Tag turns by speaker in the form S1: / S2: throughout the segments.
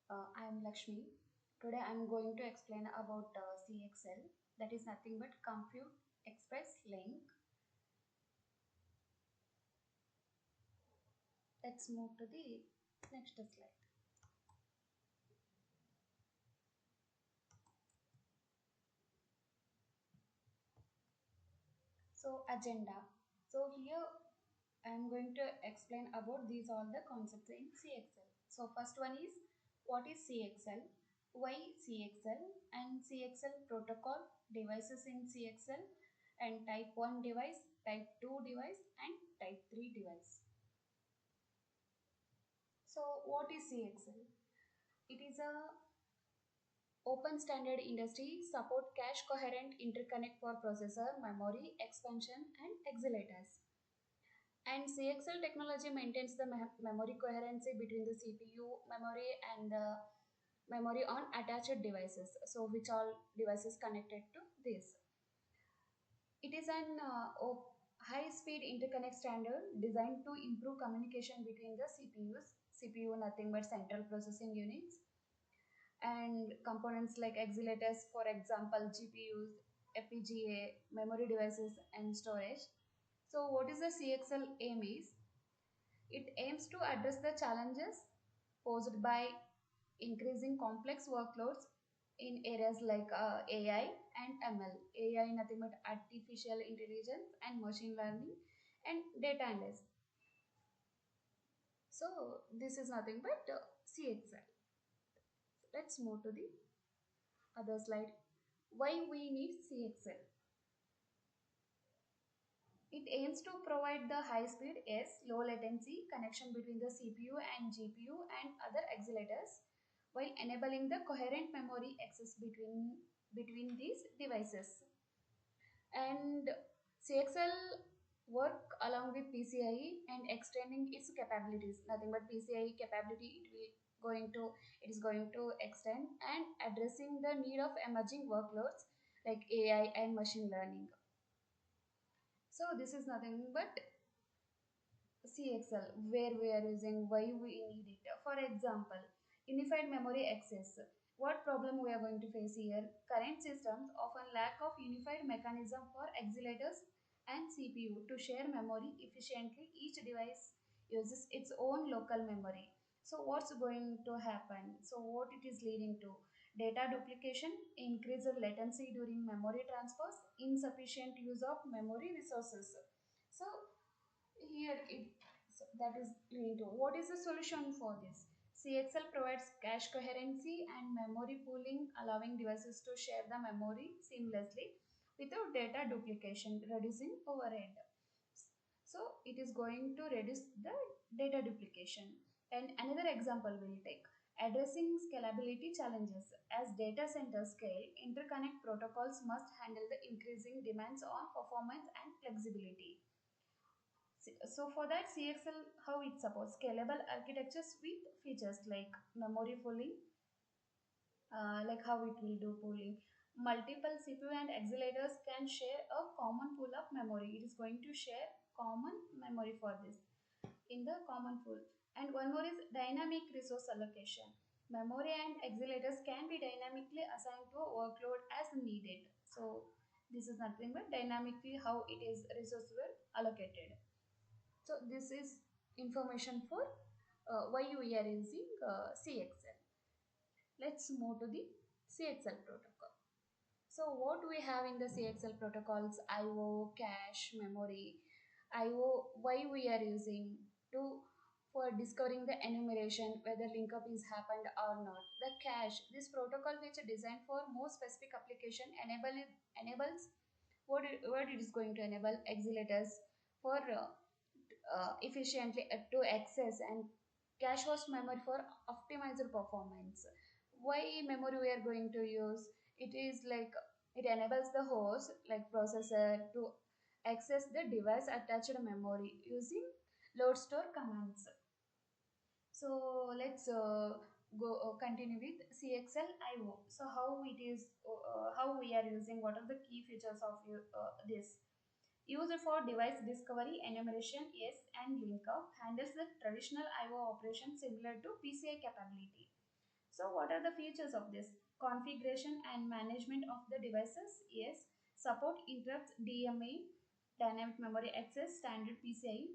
S1: I am Lakshmi. Today I am going to explain about CXL, that is nothing but Compute Express Link. Let's move to the next slide. So agenda. So here I am going to explain about these all the concepts in CXL. So first one is what is CXL, why CXL, and CXL protocol, devices in CXL, and type 1 device, type 2 device, and type 3 device. So what is CXL? It is a open standard industry support cache coherent interconnect for processor, memory, expansion, and accelerators. And CXL technology maintains the memory coherency between the CPU memory and the memory on attached devices. So which all devices connected to this. It is an high-speed interconnect standard designed to improve communication between the CPUs. CPU nothing but central processing units, and components like accelerators, for example, GPUs, FPGA, memory devices, and storage. So what is the CXL aim is? It aims to address the challenges posed by increasing complex workloads in areas like AI and ML. AI nothing but artificial intelligence and machine learning and data analysis. So this is nothing but CXL. Let's move to the other slide. Why we need CXL? It aims to provide the high speed, yes, low latency connection between the CPU and GPU and other accelerators while enabling the coherent memory access between these devices. And CXL work along with PCIe and extending its capabilities. Nothing but PCIe capability it is going to extend and addressing the need of emerging workloads like AI and machine learning. So this is nothing but CXL, where we are using, why we need it. For example, unified memory access. What problem we are going to face here? Current systems often lack of unified mechanism for accelerators and CPU to share memory efficiently. Each device uses its own local memory. So what's going to happen? So what it is leading to? Data duplication, increased latency during memory transfers, insufficient use of memory resources. So here that is leading to what is the solution for this. CXL provides cache coherency and memory pooling, allowing devices to share the memory seamlessly without data duplication, reducing overhead. So it is going to reduce the data duplication. And another example we'll take, addressing scalability challenges. As data centers scale, interconnect protocols must handle the increasing demands on performance and flexibility. So for that, CXL, how it supports scalable architectures with features like memory pooling, like how it will do pooling. Multiple CPU and accelerators can share a common pool of memory. It is going to share common memory for this in the common pool. And one more is dynamic resource allocation. Memory and accelerators can be dynamically assigned to a workload as needed. So this is nothing but dynamically how it is resource were allocated. So this is information for why we are using CXL. Let's move to the CXL protocol. So what we have in the CXL protocols, IO, cache, memory, IO, why we are using to for discovering the enumeration whether linkup is happened or not. The cache, this protocol which is designed for more specific application enables what it is going to enable accelerators for efficiently to access and cache host memory for optimized performance. Why memory we are going to use? It is like it enables the host like processor to access the device attached memory using load store commands. So let's go continue with CXL IO. So how it is, how we are using, what are the key features of this? Used for device discovery, enumeration, yes, and link up. Handles the traditional IO operation similar to PCI capability. So what are the features of this? Configuration and management of the devices. Yes. Support interrupts DMA, dynamic memory access, standard PCIe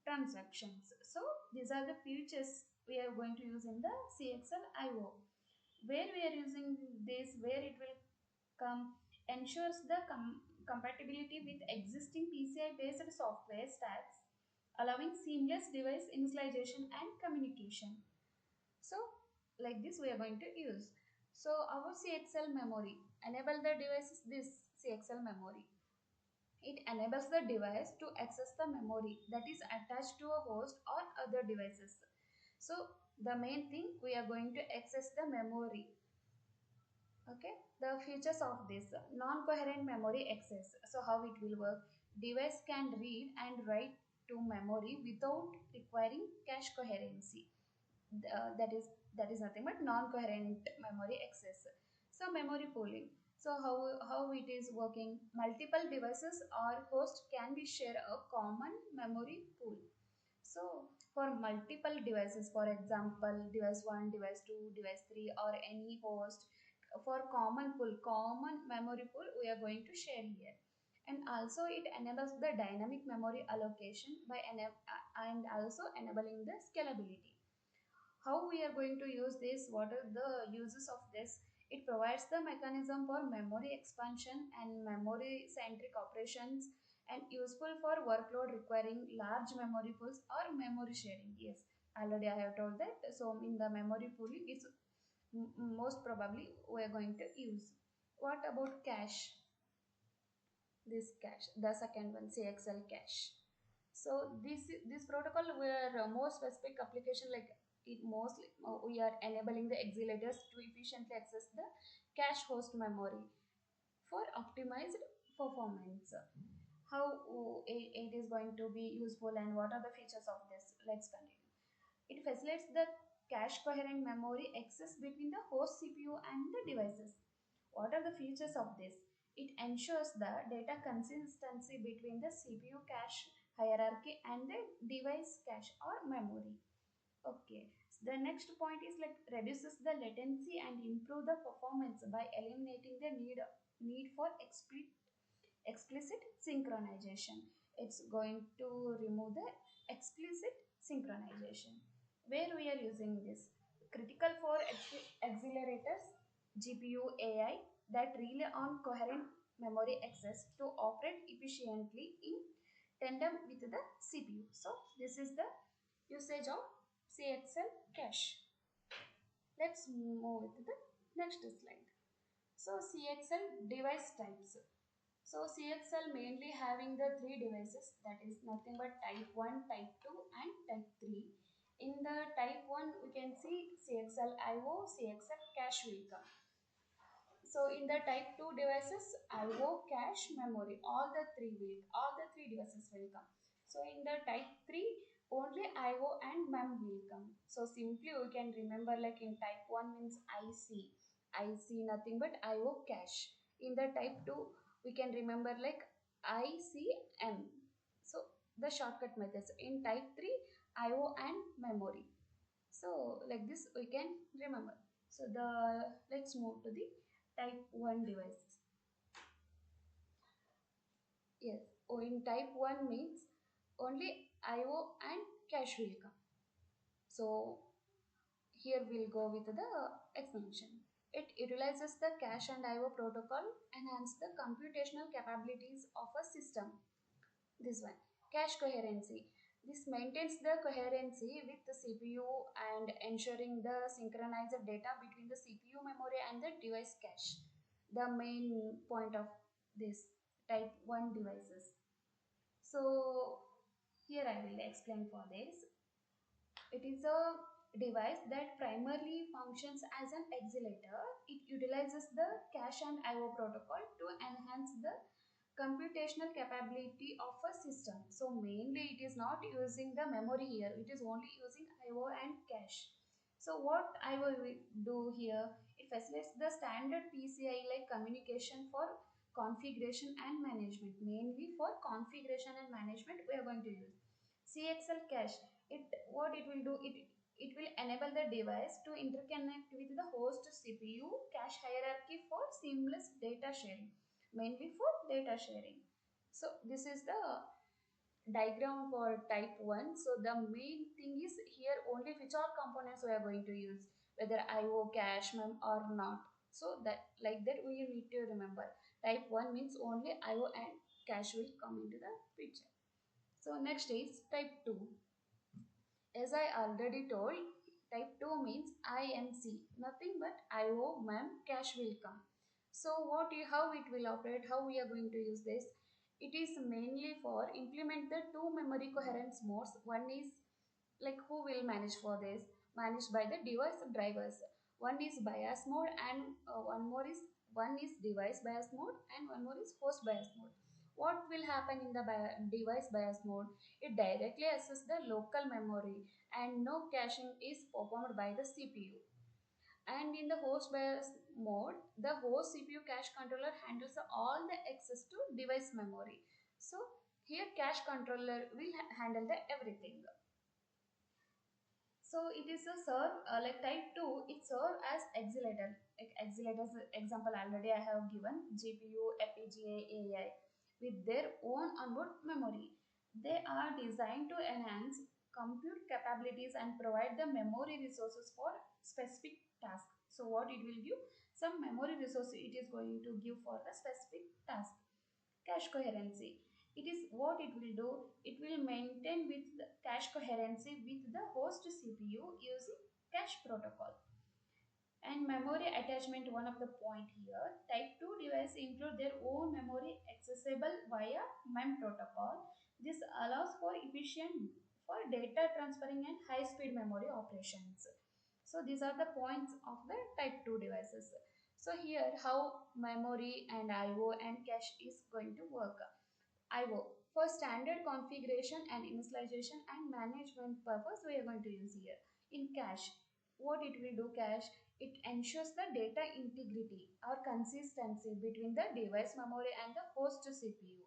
S1: transactions. So these are the features we are going to use in the CXL IO. Where we are using this, where it will come, ensures the compatibility with existing PCI based software stacks, allowing seamless device initialization and communication. So like this we are going to use. So our CXL memory enable the devices this CXL memory. It enables the device to access the memory that is attached to a host or other devices. So the main thing, we are going to access the memory. Okay, the features of this non-coherent memory access. So how it will work? Device can read and write to memory without requiring cache coherency. That is nothing but non-coherent memory access. So memory pooling. So how it is working? Multiple devices or host can be share a common memory pool. So for multiple devices, for example device 1, device 2, device 3 or any host, for common pool, common memory pool we are going to share here. And also it enables the dynamic memory allocation by and also enabling the scalability. How we are going to use this? What are the uses of this? It provides the mechanism for memory expansion and memory centric operations, and useful for workload requiring large memory pools or memory sharing. Yes, already I have told that. So in the memory pooling is most probably we are going to use. What about cache? This cache, the second one, CXL cache. So this protocol where more specific application, like it mostly we are enabling the accelerators to efficiently access the cache host memory for optimized performance. How it is going to be useful and what are the features of this? Let's continue. It facilitates the cache coherent memory access between the host CPU and the devices. What are the features of this? It ensures the data consistency between the CPU cache hierarchy and the device cache or memory. Okay. So the next point is like reduces the latency and improve the performance by eliminating the need for explicit synchronization. It's going to remove the explicit synchronization. Where we are using this? Critical for accelerators, GPU AI that rely on coherent memory access to operate efficiently in tandem with the CPU. So this is the usage of CXL cache. Let's move to the next slide. So CXL device types. So CXL mainly having the three devices, that is nothing but type 1, type 2 and type 3. In the type 1 we can see CXL IO, CXL cache will come. So in the type 2 devices, IO, cache, memory, all the three devices will come. So in the type 3, only IO and mem will come. So simply we can remember, like in type 1 means IC nothing but IO cache. In the type 2, we can remember like ICM. So the shortcut methods. In type 3, IO and memory. So like this we can remember. So let's move to the type 1 devices. Yes, in type 1 means only IO and cache will come. So here we'll go with the explanation. It utilizes the cache and IO protocol, enhance the computational capabilities of a system. This one, cache coherency. This maintains the coherency with the CPU and ensuring the synchronized data between the CPU memory and the device cache. The main point of this type 1 devices. So here I will explain for this. It is a device that primarily functions as an accelerator. It utilizes the cache and IO protocol to enhance the computational capability of a system. So mainly it is not using the memory here, it is only using IO and cache. So what I will do here, it facilitates the standard PCI like communication for configuration and management. Mainly for configuration and management we are going to use CXL cache. It what it will do, it It will enable the device to interconnect with the host CPU cache hierarchy for seamless data sharing, mainly for data sharing. So this is the diagram for type 1. So the main thing is here only which all components we are going to use, whether IO, cache, mem or not. So that like that we need to remember. Type 1 means only IO and cache will come into the picture. So next is type 2. As I already told, type 2 means IMC, nothing but IO, mem, cache will come. So how it will operate, how we are going to use this? It is mainly for implement the two memory coherence modes. One is like who will manage for this? Managed by the device drivers. One is bias mode and one is device bias mode and one more is host bias mode. What will happen in the device bias mode? It directly accesses the local memory and no caching is performed by the CPU. And in the host bias mode, the host CPU cache controller handles all the access to device memory. So here cache controller will handle the everything. So it is a serve like type 2, it serve as accelerator. Like accelerators example already I have given GPU, FPGA, AI with their own onboard memory. They are designed to enhance compute capabilities and provide the memory resources for specific task. So what it will give? Some memory resource it is going to give for the specific task. Cache coherency. It is what it will do. It will maintain with the cache coherency with the host CPU using cache protocol. And memory attachment, one of the point here. Type 2 devices include their own memory accessible via MEM protocol. This allows for efficient for data transferring and high speed memory operations. So these are the points of the type 2 devices. So here how memory and IO and cache is going to work. IO for standard configuration and initialization and management purpose we are going to use here. In cache, what it will do cache, it ensures the data integrity or consistency between the device memory and the host CPU.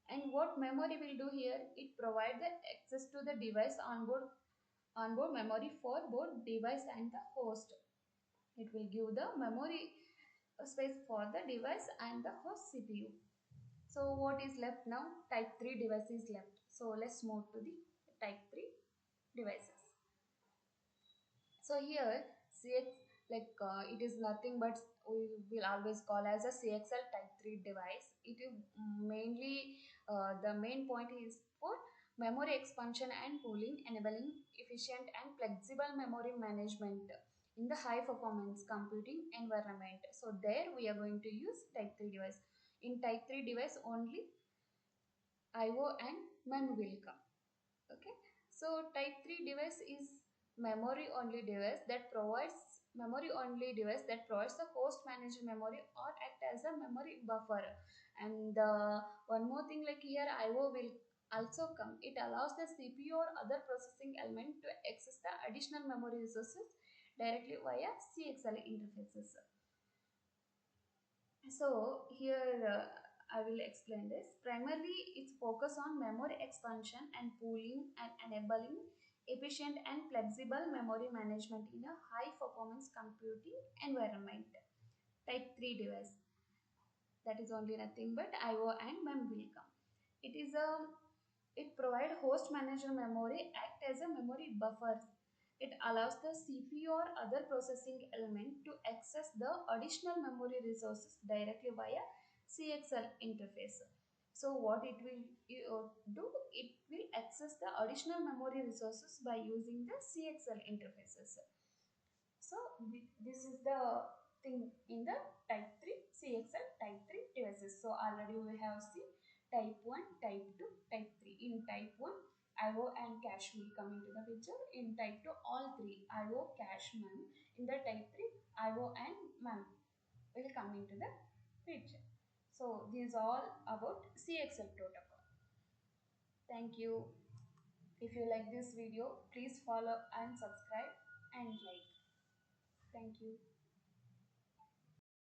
S1: And what memory will do here, it provides the access to the device onboard memory for both device and the host. It will give the memory space for the device and the host CPU. So what is left now? Type 3 device is left. So let's move to the type 3 devices. So here CX it is nothing but we will always call as a CXL type 3 device. It is mainly the main point is for memory expansion and pooling, enabling efficient and flexible memory management in the high performance computing environment. So there we are going to use type 3 device. In type 3 device only IO and mem will come. Okay, so type 3 device is memory only device that provides the host managed memory or act as a memory buffer. And one more thing, like here IO will also come. It allows the CPU or other processing element to access the additional memory resources directly via CXL interfaces. So here I will explain this. Primarily, it's focus on memory expansion and pooling and enabling efficient and flexible memory management in a high performance computing environment. Type 3 device, that is only nothing but IO and mem will come. It provide host manager memory, act as a memory buffer. It allows the CPU or other processing element to access the additional memory resources directly via CXL interface. So what it will do, it will access the additional memory resources by using the CXL interfaces. So this is the thing in the type 3 CXL type 3 devices. So already we have seen type 1, type 2, type 3. In type 1, IO and cache will come into the picture. In type 2, all three IO, cache, mem. In the type 3, IO and mem will come into the picture. So these all about CXL protocol. Thank you. If you like this video, please follow and subscribe and like. Thank you.